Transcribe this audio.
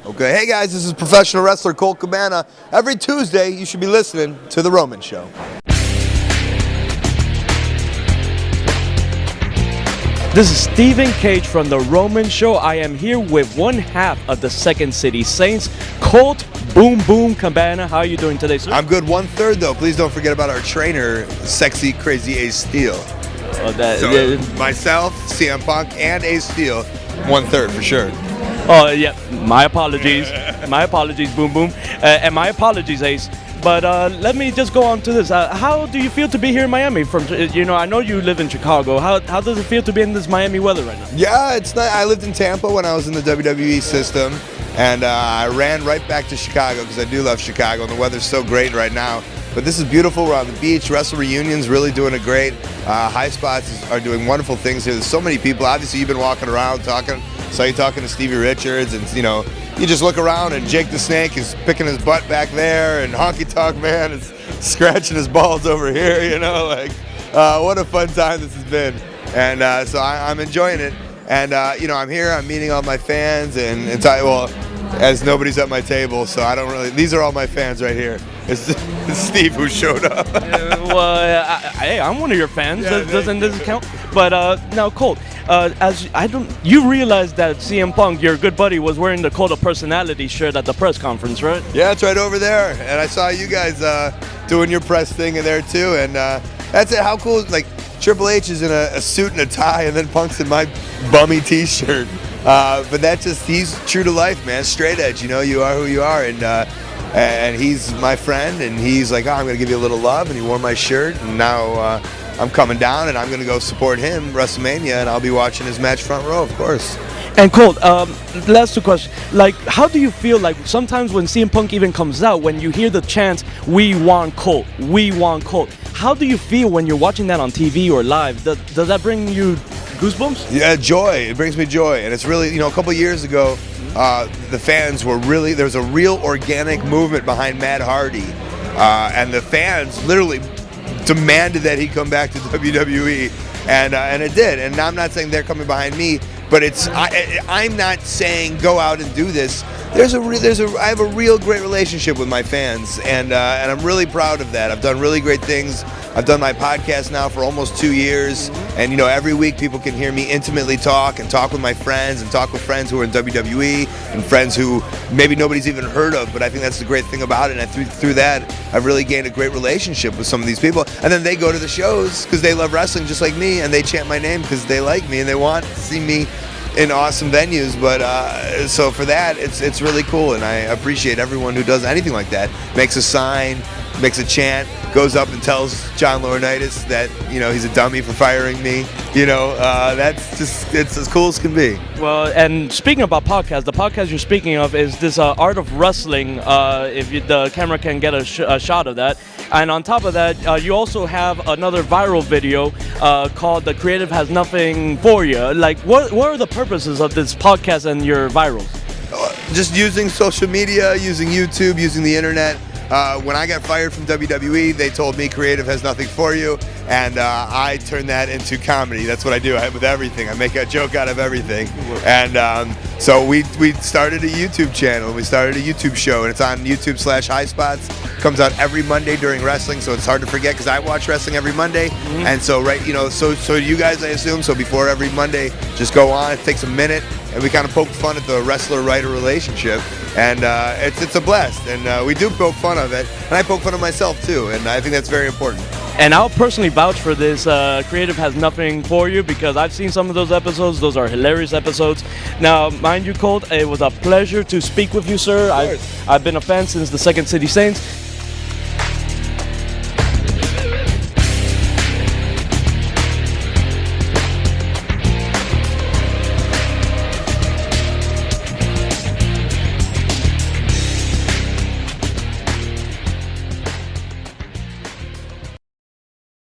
Okay, hey guys, this is professional wrestler Colt Cabana. Every Tuesday, you should be listening to The Roman Show. This is Stephen Cage from The Roman Show. I am here with one half of the Second City Saints, Colt Boom Boom Cabana. How are you doing today, sir? I'm good. 1/3 though. Please don't forget about our trainer, Sexy Crazy Ace Steel. Myself, CM Punk, and Ace Steel, 1/3 for sure. Oh, yeah. My apologies. My apologies, Boom Boom. And my apologies, Ace. But let me just go on to this. How do you feel to be here in Miami? I know you live in Chicago. How does it feel to be in this Miami weather right now? Yeah, it's not. I lived in Tampa when I was in the WWE system, and I ran right back to Chicago because I do love Chicago, and the weather's so great right now. But this is beautiful. We're on the beach. Wrestle Reunion's really doing it great. High Spots are doing wonderful things here. There's so many people. Obviously, you've been walking around talking. Saw you talking to Stevie Richards, and you just look around, and Jake the Snake is picking his butt back there, and Honky Tonk Man is scratching his balls over here. What a fun time this has been, and so I'm enjoying it. And I'm here. I'm meeting all my fans, and as nobody's at my table, so I don't really. These are all my fans right here. It's Steve who showed up. Hey, I'm one of your fans. Yeah, doesn't count? But now, Colt, you realized that CM Punk, your good buddy, was wearing the Cult of Personality shirt at the press conference, right? Yeah, it's right over there, and I saw you guys doing your press thing in there too, and that's it. How cool! Like Triple H is in a suit and a tie, and then Punk's in my bummy T-shirt. But he's true to life, man. Straight edge, you are who you are, and he's my friend, and he's like, I'm gonna give you a little love, and he wore my shirt, and now I'm coming down, and I'm gonna go support him WrestleMania, and I'll be watching his match front row, of course. And Colt, last two questions. Like, how do you feel like sometimes when CM Punk even comes out, when you hear the chants, "We want Colt, we want Colt"? How do you feel when you're watching that on TV or live? Does that bring you goosebumps? Yeah, joy. It brings me joy, and it's really, a couple years ago, the fans were really, there was a real organic movement behind Matt Hardy, and the fans literally demanded that he come back to WWE, and it did. And I'm not saying they're coming behind me, but I'm not saying go out and do this. I have a real great relationship with my fans, and I'm really proud of that. I've done really great things. I've done my podcast now for almost 2 years, and every week people can hear me intimately talk with my friends, and talk with friends who are in WWE and friends who maybe nobody's even heard of. But I think that's the great thing about it, and through that I've really gained a great relationship with some of these people. And then they go to the shows because they love wrestling just like me, and they chant my name because they like me and they want to see me in awesome venues. But so for that, it's really cool, and I appreciate everyone who does anything like that. Makes a sign, makes a chant, goes up and tells John Laurinaitis that he's a dummy for firing me. It's as cool as can be. Well, and speaking about podcasts, the podcast you're speaking of is this Art of Wrestling. If the camera can get a shot of that. And on top of that, you also have another viral video called "The Creative Has Nothing for You." Like, what are the purposes of this podcast and your virals? Just using social media, using YouTube, using the internet. When I got fired from WWE, they told me creative has nothing for you, and I turned that into comedy. That's what I do with everything. I make a joke out of everything. And so we started a YouTube channel. We started a YouTube show, and it's on YouTube/High Spots. Comes out every Monday during wrestling, so it's hard to forget because I watch wrestling every Monday. Mm-hmm. And so so you guys, I assume. So before every Monday, just go on. It takes a minute, and we kind of poke fun at the wrestler-writer relationship, and it's a blast. And we do poke fun of it, and I poke fun of myself too, and I think that's very important. And I'll personally vouch for this. Creative has nothing for you because I've seen some of those episodes. Those are hilarious episodes. Now, mind you, Colt, it was a pleasure to speak with you, sir. I've been a fan since the Second City Saints.